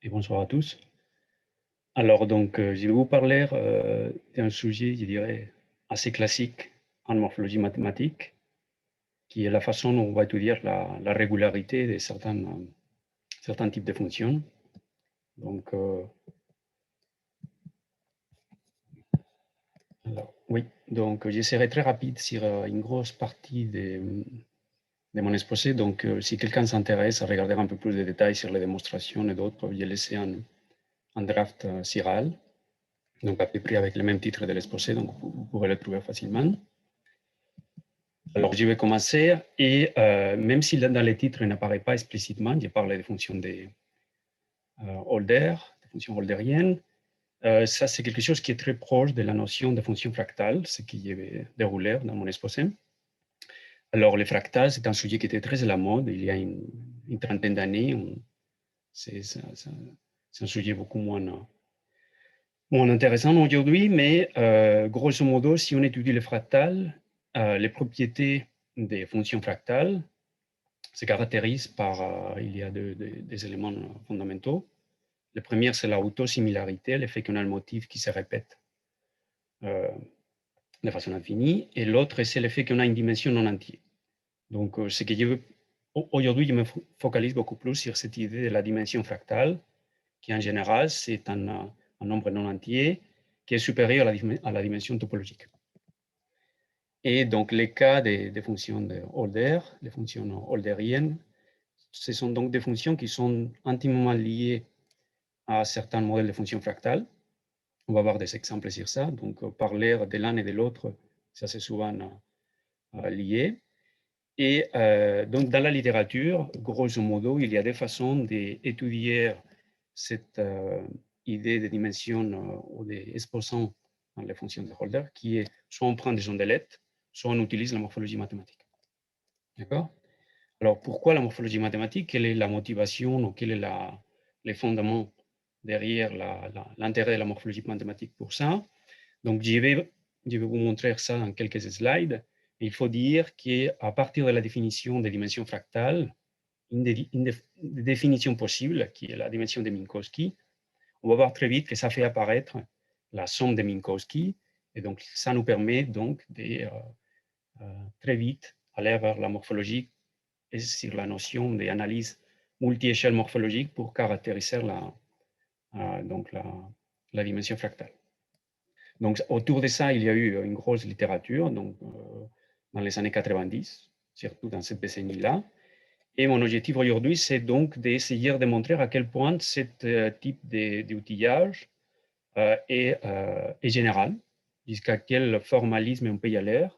et bonsoir à tous. Alors donc, je vais vous parler d'un sujet, je dirais, assez classique en morphologie mathématique, qui est la façon dont on va étudier la régularité de certains types de fonctions. Donc, oui, donc j'essaierai très rapide sur une grosse partie de mon exposé. Donc, si quelqu'un s'intéresse à regarder un peu plus de détails sur les démonstrations et d'autres, j'ai laissé un draft CIRAL, donc à peu près avec le même titre de l'exposé, donc vous pouvez le trouver facilement. Alors, je vais commencer et même si dans les titres il n'apparaît pas explicitement, je parle des fonctions de Holder, des fonctions holderiennes. Ça, c'est quelque chose qui est très proche de la notion de fonction fractale, ce qui est déroulé dans mon exposé. Alors, les fractales, c'est un sujet qui était très à la mode il y a une trentaine d'années. C'est un sujet beaucoup moins intéressant aujourd'hui, mais grosso modo, si on étudie les fractales, les propriétés des fonctions fractales se caractérisent par, il y a des éléments fondamentaux. Le premier, c'est la autosimilarité, l'effet qu'on a le motif qui se répète de façon infinie, et l'autre, c'est l'effet qu'on a une dimension non entière. Donc, ce que je veux, aujourd'hui, je me focalise beaucoup plus sur cette idée de la dimension fractale, qui en général, c'est un nombre non entier qui est supérieur à la dimension topologique. Et donc, les cas des fonctions de Holder, les fonctions holderiennes, ce sont donc des fonctions qui sont intimement liées à certains modèles de fonctions fractales. On va voir des exemples sur ça. Donc, parler de l'un et de l'autre, ça c'est souvent lié. Et donc, dans la littérature, grosso modo, il y a des façons d'étudier cette idée de dimension ou d'exposant dans les fonctions de Holder, qui est soit on prend des ondelettes, soit on utilise la morphologie mathématique. D'accord? Alors, pourquoi la morphologie mathématique? Quelle est la motivation ou quel est les fondements derrière l'intérêt de la morphologie mathématique pour ça? Donc, je vais vous montrer ça dans quelques slides. Il faut dire qu'à partir de la définition des dimensions fractales, une des définitions possibles, qui est la dimension de Minkowski, on va voir très vite que ça fait apparaître la somme de Minkowski, et donc ça nous permet donc de très vite aller vers la morphologie et sur la notion d'analyse multi-échelle morphologique pour caractériser la dimension fractale. Donc, autour de ça, il y a eu une grosse littérature donc, dans les années 90, surtout dans cette décennie-là. Et mon objectif aujourd'hui, c'est donc d'essayer de montrer à quel point ce type d'outillage est général, jusqu'à quel formalisme on peut y aller,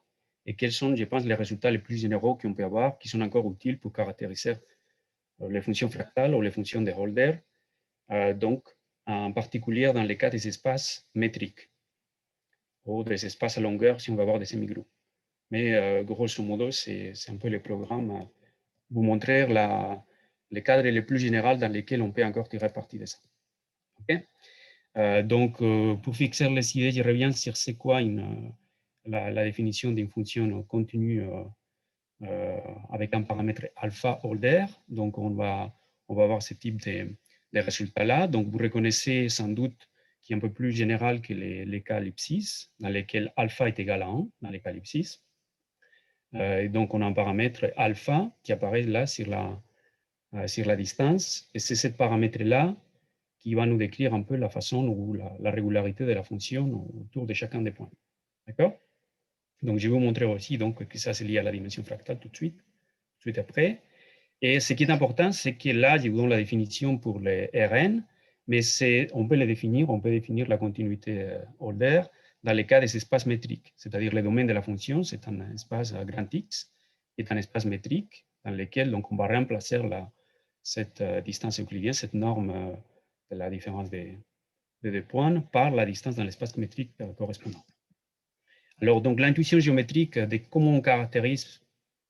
et quels sont, je pense, les résultats les plus généraux qu'on peut avoir, qui sont encore utiles pour caractériser les fonctions fractales ou les fonctions de Holder, donc en particulier dans les cas des espaces métriques ou des espaces à longueur si on va avoir des semi-groupes. Mais grosso modo, c'est un peu le programme, vous montrer les cadres les plus généraux dans lesquels on peut encore tirer parti de ça. Okay? Donc, pour fixer les idées, je reviens sur c'est quoi la définition d'une fonction continue avec un paramètre alpha Holder. Donc, on va avoir ce type de résultats-là. Donc, vous reconnaissez sans doute qui est un peu plus général que les cas ellipsis, dans lesquels alpha est égal à 1, dans les cas ellipsis. Et donc, on a un paramètre alpha qui apparaît là sur la distance. Et c'est ce paramètre-là qui va nous décrire un peu la façon ou la régularité de la fonction autour de chacun des points. D'accord? Donc, je vais vous montrer aussi donc, que ça, c'est lié à la dimension fractale tout de suite après. Et ce qui est important, c'est que là, je vous donne la définition pour les Rn, mais on peut définir la continuité Holder dans les cas des espaces métriques, c'est-à-dire le domaine de la fonction, c'est un espace grand X, est un espace métrique dans lequel donc, on va remplacer cette distance euclidienne, cette norme de la différence des deux points par la distance dans l'espace métrique correspondant. Alors, donc, l'intuition géométrique de comment on caractérise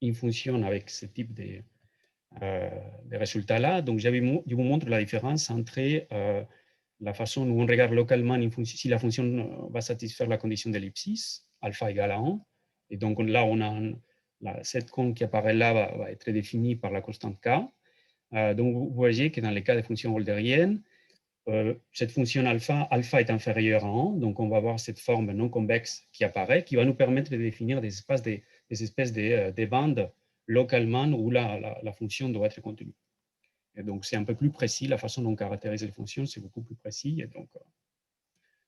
une fonction avec ce type de résultats-là. Donc, je vous montre la différence entre la façon où on regarde localement une fonction, si la fonction va satisfaire la condition d'ellipsis, alpha égale à 1. Et donc, là, on a cette cône qui apparaît là va être définie par la constante k. Donc, vous voyez que dans les cas des fonctions holderiennes, cette fonction alpha est inférieure à 1, donc on va avoir cette forme non convexe qui apparaît, qui va nous permettre de définir des espèces de bandes localement où la fonction doit être contenue. Et donc, c'est un peu plus précis, la façon dont on caractérise les fonctions, c'est beaucoup plus précis, et donc,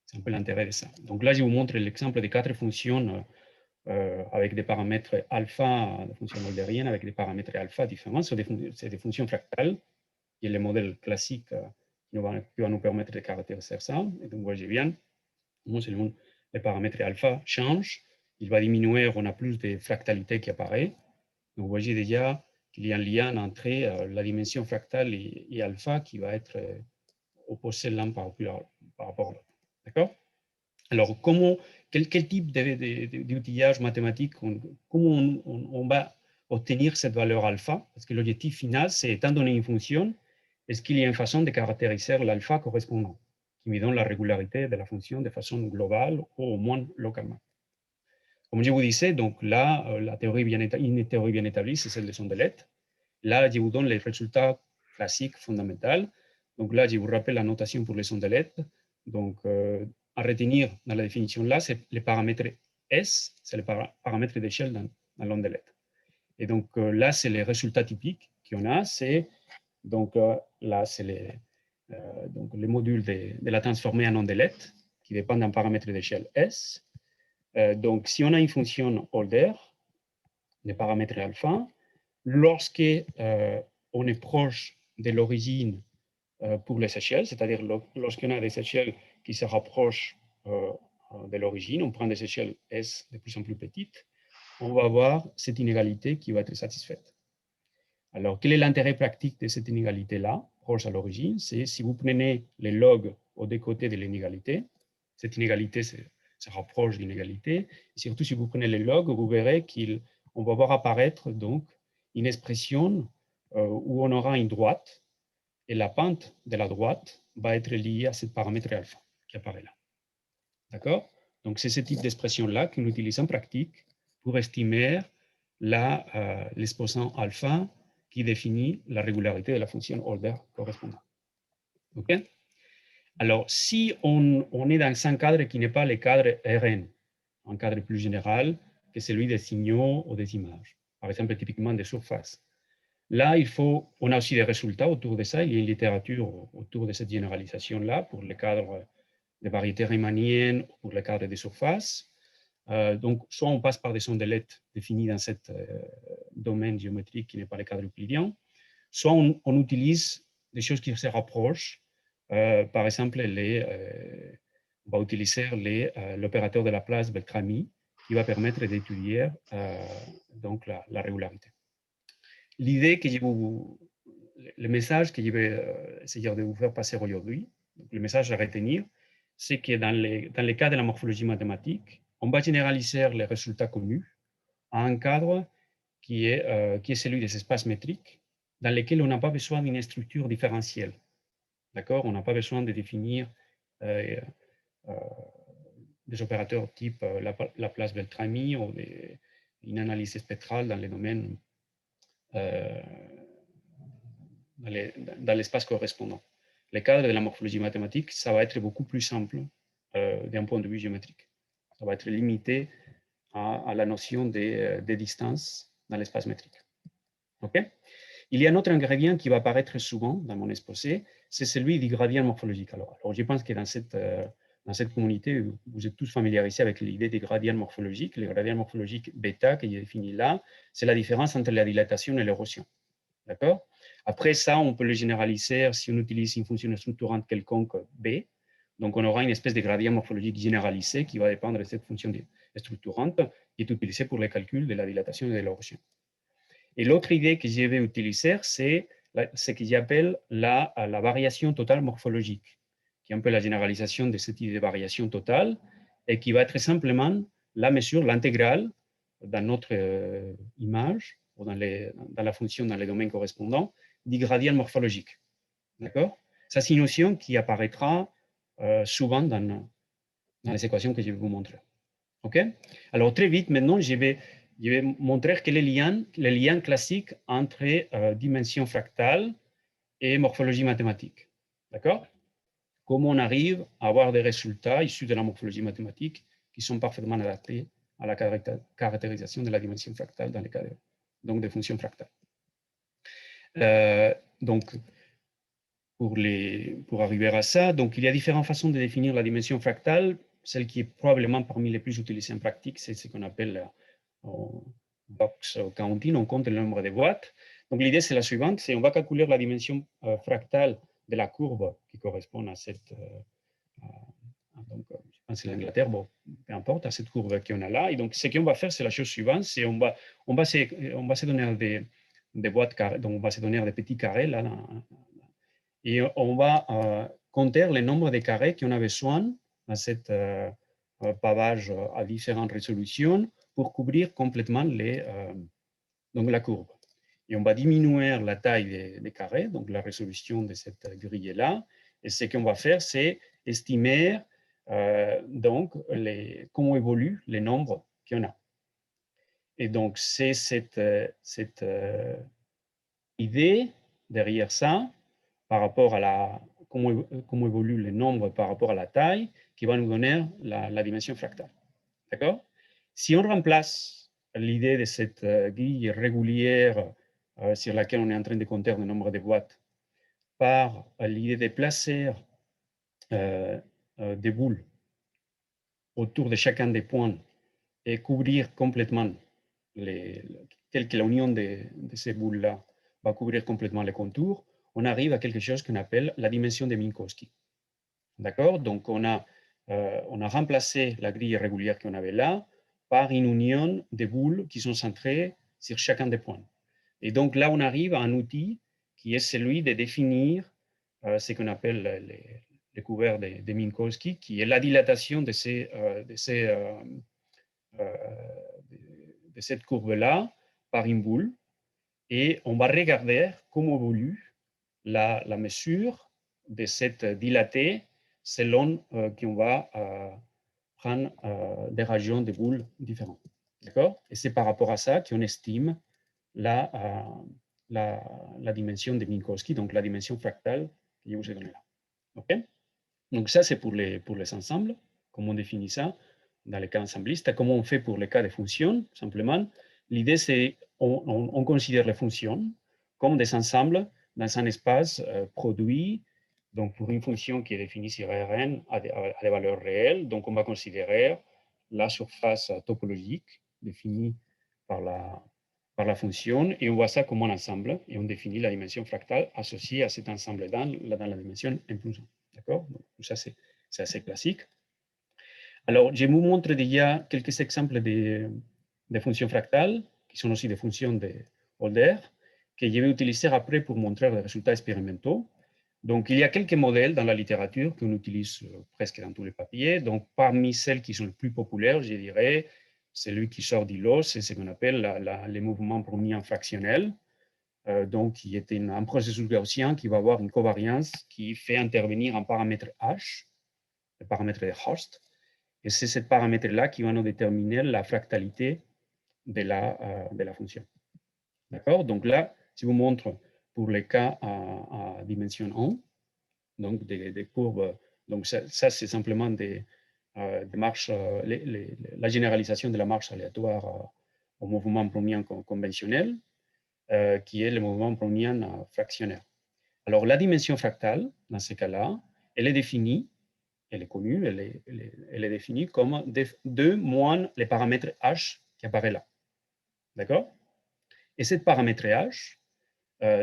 c'est un peu l'intérêt de ça. Donc là, je vous montre l'exemple des 4 fonctions avec des paramètres alpha, des fonctions eulériennes, avec des paramètres alpha différents. C'est des fonctions fractales, qui est le modèle classique qui va nous permettre de caractériser ça. Et donc, vous voyez bien, selon les paramètres alpha changent, il va diminuer, on a plus de fractalité qui apparaît. Donc, vous voyez déjà qu'il y a un lien entre la dimension fractale et alpha qui va être opposé l'un par rapport à l'autre. D'accord? Alors, quel type d'outillage mathématique, comment on va obtenir cette valeur alpha? Parce que l'objectif final, c'est, étant donné une fonction, est-ce qu'il y a une façon de caractériser l'alpha correspondant, qui me donne la régularité de la fonction de façon globale ou au moins localement? Comme je vous disais, donc là, une théorie bien établie, c'est celle de Sondelet. Là, je vous donne les résultats classiques fondamentaux. Donc là, je vous rappelle la notation pour les Sondelet. Donc, à retenir dans la définition là, c'est le paramètre S, c'est le paramètre d'échelle dans l'ondelette. Et donc là, c'est les résultats typiques qu'on a. Donc là, c'est les modules de la transformée en ondelette qui dépendent d'un paramètre d'échelle S. Donc, si on a une fonction Holder, de paramètre alpha, lorsque on est proche de l'origine pour les échelles, c'est-à-dire lorsqu'on a des échelles qui se rapprochent de l'origine, on prend des échelles S de plus en plus petites, on va avoir cette inégalité qui va être satisfaite. Alors, quel est l'intérêt pratique de cette inégalité-là, proche à l'origine? C'est si vous prenez les logs aux deux côtés de l'inégalité, cette inégalité se rapproche de l'inégalité, et surtout si vous prenez les logs, vous verrez qu'on va voir apparaître donc une expression où on aura une droite, et la pente de la droite va être liée à ce paramètre alpha qui apparaît là. D'accord? Donc, c'est ce type d'expression-là qu'on utilise en pratique pour estimer l'exposant alpha qui définit la régularité de la fonction Holder correspondante. OK? Alors, si on est dans un cadre qui n'est pas le cadre RN, un cadre plus général que celui des signaux ou des images, par exemple, typiquement des surfaces. Là, on a aussi des résultats autour de ça. Il y a une littérature autour de cette généralisation-là pour le cadre de variétés riemanniennes ou pour le cadre des surfaces. Donc, soit on passe par des sondelettes définies dans ce domaine géométrique qui n'est pas le cadre euclidien, soit on utilise des choses qui se rapprochent. Par exemple, on va utiliser l'opérateur de la place Beltrami qui va permettre d'étudier donc la régularité. L'idée le message que je vais essayer de vous faire passer aujourd'hui, le message à retenir, c'est que dans les cas de la morphologie mathématique, on va généraliser les résultats connus à un cadre qui est celui des espaces métriques, dans lesquels on n'a pas besoin d'une structure différentielle. D'accord? On n'a pas besoin de définir des opérateurs type la place Beltrami ou une analyse spectrale dans les domaines dans l'espace correspondant. Le cadre de la morphologie mathématique, ça va être beaucoup plus simple d'un point de vue géométrique. Ça va être limité à la notion des distances dans l'espace métrique. OK? Il y a un autre ingrédient qui va apparaître souvent dans mon exposé, c'est celui du gradient morphologique. Alors je pense que dans cette communauté, vous êtes tous familiarisés avec l'idée des gradients morphologiques. Le gradient morphologique bêta, qui est défini là, c'est la différence entre la dilatation et l'érosion. D'accord? Après ça, on peut le généraliser si on utilise une fonction structurante quelconque B. Donc, on aura une espèce de gradient morphologique généralisé qui va dépendre de cette fonction structurante qui est utilisée pour le calcul de la dilatation et de l'érosion. Et l'autre idée que je vais utiliser, c'est ce que j'appelle la variation totale morphologique, qui est un peu la généralisation de cette idée de variation totale et qui va être simplement la mesure, l'intégrale dans notre image ou dans la fonction dans les domaines correspondants du gradient morphologique. D'accord? Ça, c'est une notion qui apparaîtra souvent dans les équations que je vais vous montrer. OK? Alors, très vite, maintenant, je vais montrer quel est le lien classique entre dimension fractale et morphologie mathématique. D'accord? comment on arrive à avoir des résultats issus de la morphologie mathématique qui sont parfaitement adaptés à la caractérisation de la dimension fractale dans les cas donc des fonctions fractales. Donc, pour arriver à ça, donc il y a différentes façons de définir la dimension fractale. Celle qui est probablement parmi les plus utilisées en pratique, c'est ce qu'on appelle box counting, on compte le nombre de boîtes. Donc l'idée, c'est la suivante, c'est on va calculer la dimension fractale de la courbe qui correspond à cette, donc, je pense que c'est l'Angleterre, bon, peu importe, à cette courbe qu'on a là. Et donc, ce qu'on va faire, c'est la chose suivante, c'est on va se donner des boîtes carrées, donc on va se donner des petits carrés là, et on va compter le nombre de carrés qu'on a besoin dans cette pavage à différentes résolutions pour couvrir complètement donc la courbe. Et on va diminuer la taille des carrés, donc la résolution de cette grille-là. Et ce qu'on va faire, c'est estimer donc comment évoluent les nombres qu'on a. Et donc, c'est cette idée derrière ça, par rapport à comment évoluent les nombres par rapport à la taille, qui va nous donner la dimension fractale. D'accord? Si on remplace l'idée de cette grille régulière sur laquelle on est en train de compter le nombre de boîtes par l'idée de placer des boules autour de chacun des points et couvrir complètement, telle que l'union de ces boules-là va couvrir complètement les contours, on arrive à quelque chose qu'on appelle la dimension de Minkowski. D'accord? Donc, on a remplacé la grille régulière qu'on avait là par une union de boules qui sont centrées sur chacun des points. Et donc, là, on arrive à un outil qui est celui de définir ce qu'on appelle les couverts de Minkowski, qui est la dilatation de cette courbe-là par une boule. Et on va regarder comment évolue la mesure de cette dilatée selon qu'on va prendre des régions de boules différentes. D'accord? Et c'est par rapport à ça qu'on estime la dimension de Minkowski, donc la dimension fractale que je vous ai donnée là. OK? Donc ça, c'est pour les ensembles. Comment on définit ça dans les cas ensemblistes? Comment on fait pour les cas de fonctions, simplement? L'idée, c'est on considère les fonctions comme des ensembles dans un espace produit, donc pour une fonction qui est définie sur Rn à des valeurs réelles. Donc, on va considérer la surface topologique définie par la fonction, et on voit ça comme un ensemble, et on définit la dimension fractale associée à cet ensemble dans la dimension n plus 1. D'accord? Donc, tout ça, c'est assez classique. Alors, je vous montre déjà quelques exemples de fonctions fractales, qui sont aussi des fonctions de Holder, que je vais utiliser après pour montrer les résultats expérimentaux. Donc, il y a quelques modèles dans la littérature qu'on utilise presque dans tous les papiers. Donc, parmi celles qui sont les plus populaires, je dirais, celui qui sort d'ILO, c'est ce qu'on appelle les mouvements browniens fractionnels. Donc, qui est un processus gaussien qui va avoir une covariance qui fait intervenir un paramètre H, le paramètre de Horst. Et c'est ce paramètre-là qui va nous déterminer la fractalité de la fonction. D'accord? Donc là, je vous montre pour les cas à dimension 1, donc des courbes. Donc ça c'est simplement des marches, la généralisation de la marche aléatoire au mouvement brownien conventionnel, qui est le mouvement brownien fractionnaire. Alors la dimension fractale, dans ce cas-là, elle est définie, elle est connue, elle est définie comme 2 moins les paramètres h qui apparaît là. D'accord? Et ce paramètre h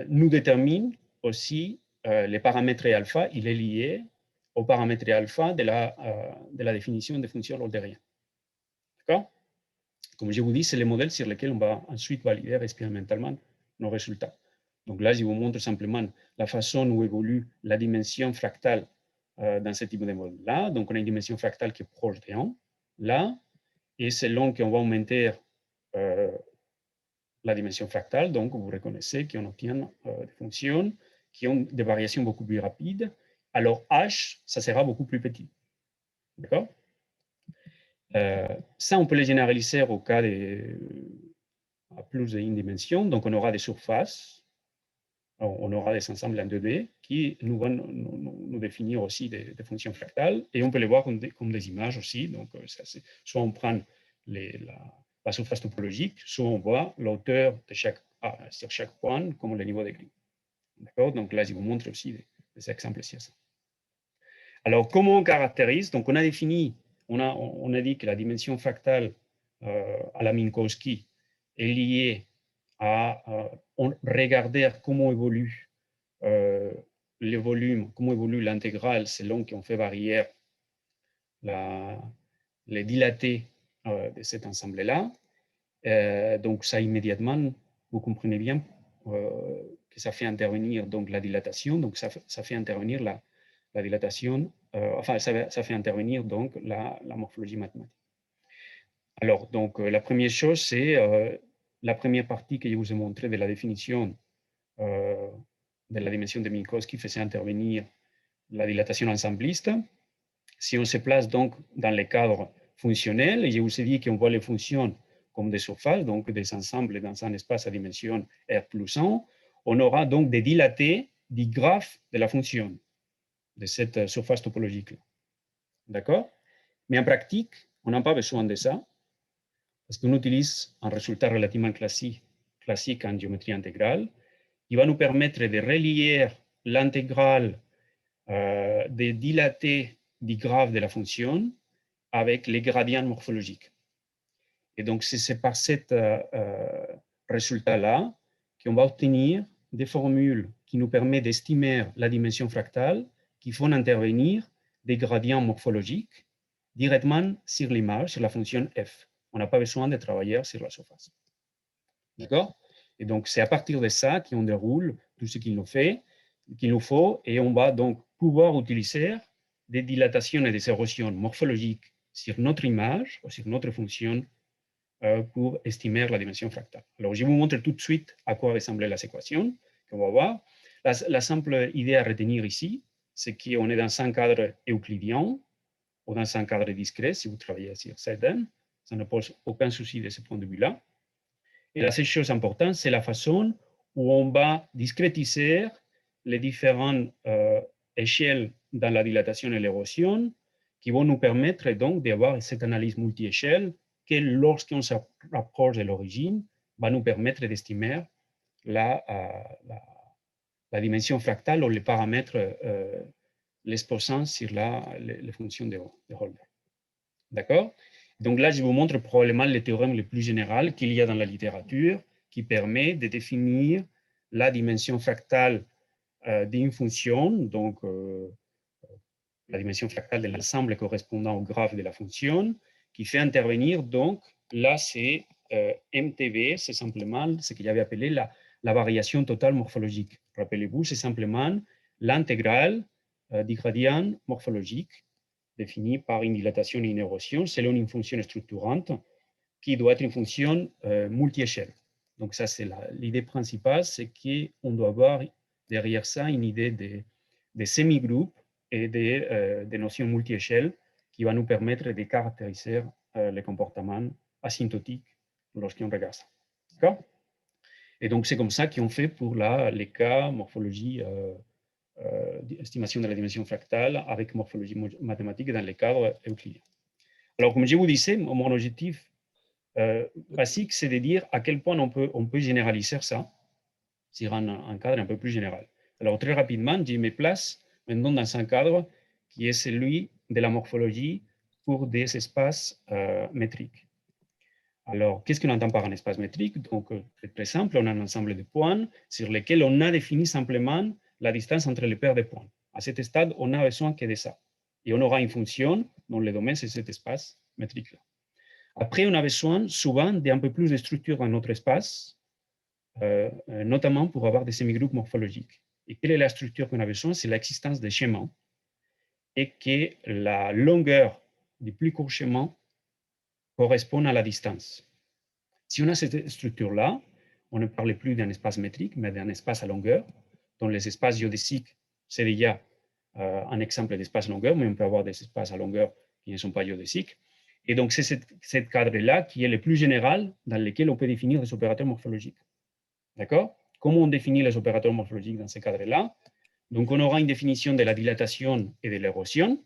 nous détermine aussi les paramètres alpha, il est lié au paramètre alpha de la définition des fonctions loldériennes. D'accord? Comme je vous dis, c'est le modèle sur lequel on va ensuite valider expérimentalement nos résultats. Donc là, je vous montre simplement la façon où évolue la dimension fractale dans ce type de modèle-là. Donc, on a une dimension fractale qui est proche de 1, là, et selon qu'on va augmenter la dimension fractale, donc vous reconnaissez qu'on obtient des fonctions qui ont des variations beaucoup plus rapides. Alors, H, ça sera beaucoup plus petit. D'accord? Ça, on peut les généraliser au cas à plus d'une dimension. Donc, on aura des surfaces, on aura des ensembles en 2D qui nous vont nous définir aussi des fonctions fractales, et on peut les voir comme des images aussi. Donc, soit on prend la surface topologique, soit on voit l'auteur de sur chaque point comme le niveau de grille. D'accord? Donc là, je vous montre aussi des exemples sur ça. Alors, comment on caractérise? Donc, on a défini, on a dit que la dimension fractale à la Minkowski est liée à regarder comment évolue le volume, comment évolue l'intégrale selon qu'on fait varier les dilatés de cet ensemble-là. Donc, ça immédiatement, vous comprenez bien que ça fait intervenir donc, la dilatation, donc ça fait intervenir la dilatation, enfin, ça fait intervenir donc la morphologie mathématique. Alors, donc, la première chose, c'est la première partie que je vous ai montrée de la définition de la dimension de Minkowski faisait intervenir la dilatation ensembliste. Si on se place donc dans le cadre fonctionnel, et je vous ai dit qu'on voit les fonctions comme des surfaces, donc des ensembles dans un espace à dimension R plus 1, on aura donc des dilatés du graphe de la fonction de cette surface topologique. D'accord? Mais en pratique, on n'a pas besoin de ça, parce qu'on utilise un résultat relativement classique en géométrie intégrale, qui va nous permettre de relier l'intégrale des dilatés du graphe de la fonction avec les gradients morphologiques. Et donc, c'est par ce résultat-là qu'on va obtenir des formules qui nous permettent d'estimer la dimension fractale qui font intervenir des gradients morphologiques directement sur l'image, sur la fonction f. On n'a pas besoin de travailler sur la surface. D'accord? Et donc, c'est à partir de ça qu'on déroule tout ce qu'il nous faut, et on va donc pouvoir utiliser des dilatations et des érosions morphologiques sur notre image ou sur notre fonction pour estimer la dimension fractale. Alors, je vous montre tout de suite à quoi ressemble la équation qu'on va voir. La simple idée à retenir ici, c'est qu'on est dans un cadre euclidien ou dans un cadre discret, si vous travaillez sur Seden. Ça ne pose aucun souci de ce point de vue-là. Et la seule chose importante, c'est la façon où on va discrétiser les différentes échelles dans la dilatation et l'érosion qui vont nous permettre donc d'avoir cette analyse multi-échelle que lorsqu'on se rapproche de l'origine, va nous permettre d'estimer la dimension fractale ou les paramètres l'exposant sur les fonctions de Holberg. D'accord? Donc là, je vous montre probablement le théorème le plus général qu'il y a dans la littérature qui permet de définir la dimension fractale d'une fonction, donc la dimension fractale de l'ensemble correspondant au graphe de la fonction, qui fait intervenir, donc, là, c'est MTV, c'est simplement ce que j'avais appelé la variation totale morphologique. Rappelez-vous, c'est simplement l'intégrale du gradient morphologique définie par une dilatation et une érosion selon une fonction structurante qui doit être une fonction multi-échelle. Donc ça, c'est l'idée principale, c'est qu'on doit avoir derrière ça une idée de semi-groupes et des notions multi-échelles qui va nous permettre de caractériser les comportements asymptotiques lorsqu'on regarde ça. D'accord? Et donc, c'est comme ça qu'on fait pour les cas morphologie estimation de la dimension fractale avec morphologie mathématique dans les cadres euclidiens. Alors, comme je vous disais, mon objectif basique, c'est de dire à quel point on peut généraliser ça sur un cadre un peu plus général. Alors, très rapidement, je me place maintenant dans un cadre qui est celui de la morphologie pour des espaces métriques. Alors, qu'est-ce qu'on entend par un espace métrique? Donc, c'est très simple, on a un ensemble de points sur lesquels on a défini simplement la distance entre les paires de points. À cet stade, on n'a besoin que de ça. Et on aura une fonction dont le domaine, c'est cet espace métrique-là. Après, on a besoin souvent d'un peu plus de structure dans notre espace, notamment pour avoir des semi-groupes morphologiques. Et quelle est la structure qu'on a besoin? C'est l'existence des schémas et que la longueur du plus court schéma correspond à la distance. Si on a cette structure-là, on ne parle plus d'un espace métrique, mais d'un espace à longueur. Dans les espaces géodésiques, c'est déjà un exemple d'espace longueur, mais on peut avoir des espaces à longueur qui ne sont pas géodésiques. Et donc, c'est ce cadre-là qui est le plus général dans lequel on peut définir des opérateurs morphologiques. D'accord? Comment on définit les opérateurs morphologiques dans ce cadre-là? Donc, on aura une définition de la dilatation et de l'érosion,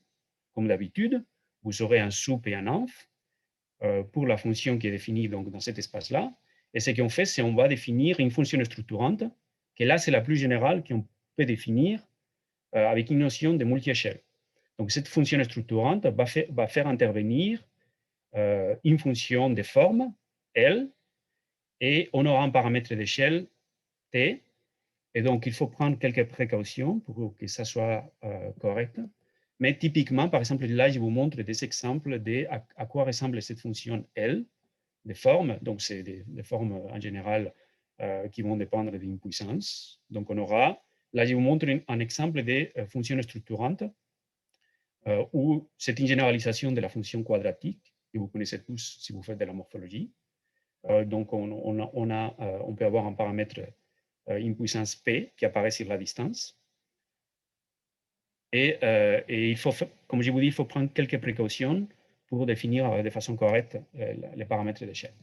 comme d'habitude. Vous aurez un soup et un inf pour la fonction qui est définie donc, dans cet espace-là. Et ce qu'on fait, c'est qu'on va définir une fonction structurante, qui là, c'est la plus générale qu'on peut définir avec une notion de multi-échelle. Donc, cette fonction structurante va faire intervenir une fonction de forme, L, et on aura un paramètre d'échelle, T. Et donc, il faut prendre quelques précautions pour que ça soit correct. Mais typiquement, par exemple, là, je vous montre des exemples de à quoi ressemble cette fonction L, des formes. Donc, c'est des formes en général qui vont dépendre d'une puissance. Donc, on aura, là, je vous montre un exemple de fonction structurante où c'est une généralisation de la fonction quadratique que vous connaissez tous si vous faites de la morphologie. Donc, on peut avoir un paramètre, une puissance P qui apparaît sur la distance. Et il faut, comme je vous dis, il faut prendre quelques précautions pour définir de façon correcte les paramètres d'échelle.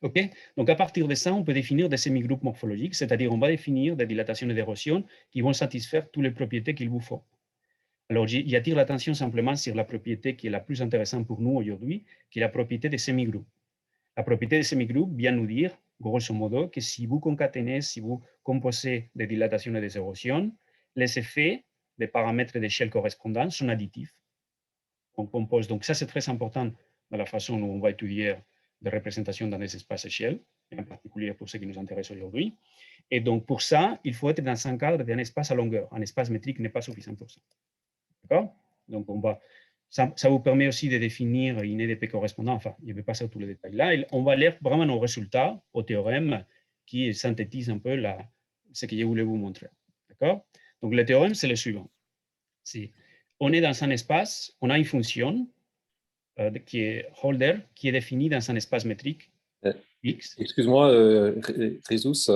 OK? Donc, à partir de ça, on peut définir des semi-groupes morphologiques, c'est-à-dire on va définir des dilatations et d'érosion qui vont satisfaire toutes les propriétés qu'il vous faut. Alors, j'attire l'attention simplement sur la propriété qui est la plus intéressante pour nous aujourd'hui, qui est la propriété des semi-groupes. La propriété des semi-groupes vient nous dire, grosso modo, que si vous concaténez, si vous composez des dilatations et des érosions, les effets des paramètres d'échelle correspondants sont additifs. On compose, donc ça c'est très important dans la façon dont on va étudier des représentations dans des espaces échelles, en particulier pour ce qui nous intéresse aujourd'hui. Et donc pour ça, il faut être dans un cadre d'un espace à longueur. Un espace métrique n'est pas suffisant pour ça. D'accord? Donc ça vous permet aussi de définir une EDP correspondante. Enfin, je ne vais pas passer tous les détails là. On va lire vraiment nos résultats au théorème qui synthétise un peu ce que je voulais vous montrer. D'accord? Donc le théorème, c'est le suivant. Si on est dans un espace, on a une fonction qui est holder, qui est définie dans un espace métrique X. Excuse-moi, Jesus,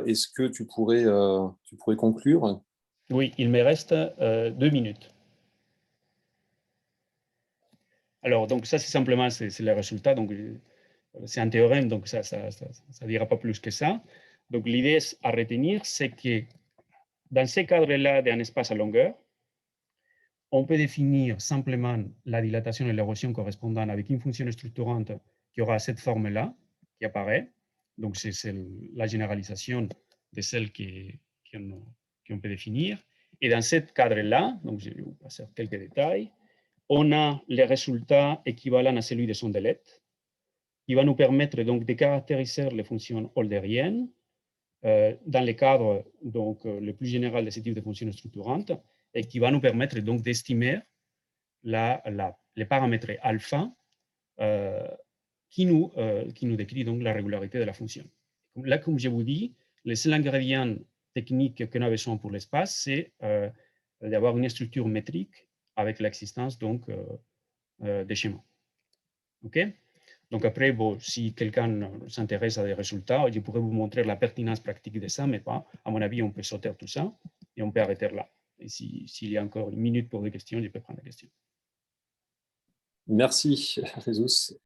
est-ce que tu pourrais conclure? Oui, il me reste 2 minutes. Alors, donc ça, c'est simplement c'est le résultat. Donc, c'est un théorème, donc ça ne dira pas plus que ça. Donc, l'idée à retenir, c'est que dans ces cadres-là d'un espace à longueur, on peut définir simplement la dilatation et l'érosion correspondant avec une fonction structurante qui aura cette forme-là, qui apparaît. Donc, c'est la généralisation de celle qu'on peut définir. Et dans ce cadre-là, donc je vais vous passer quelques détails, on a les résultats équivalents à celui de Sondelet, qui va nous permettre donc de caractériser les fonctions holderiennes dans le cadre donc, le plus général de ce type de fonctions structurantes et qui va nous permettre donc d'estimer les paramètres alpha qui nous décrit donc la régularité de la fonction. Là, comme je vous dis, le seul ingrédient technique qu'on a besoin pour l'espace, c'est d'avoir une structure métrique avec l'existence donc des schémas. OK? Donc après, bon, si quelqu'un s'intéresse à des résultats, je pourrais vous montrer la pertinence pratique de ça, mais pas. À mon avis, on peut sauter tout ça et on peut arrêter là. Et s'il y a encore une minute pour des questions, je peux prendre des questions. Merci, Jesus.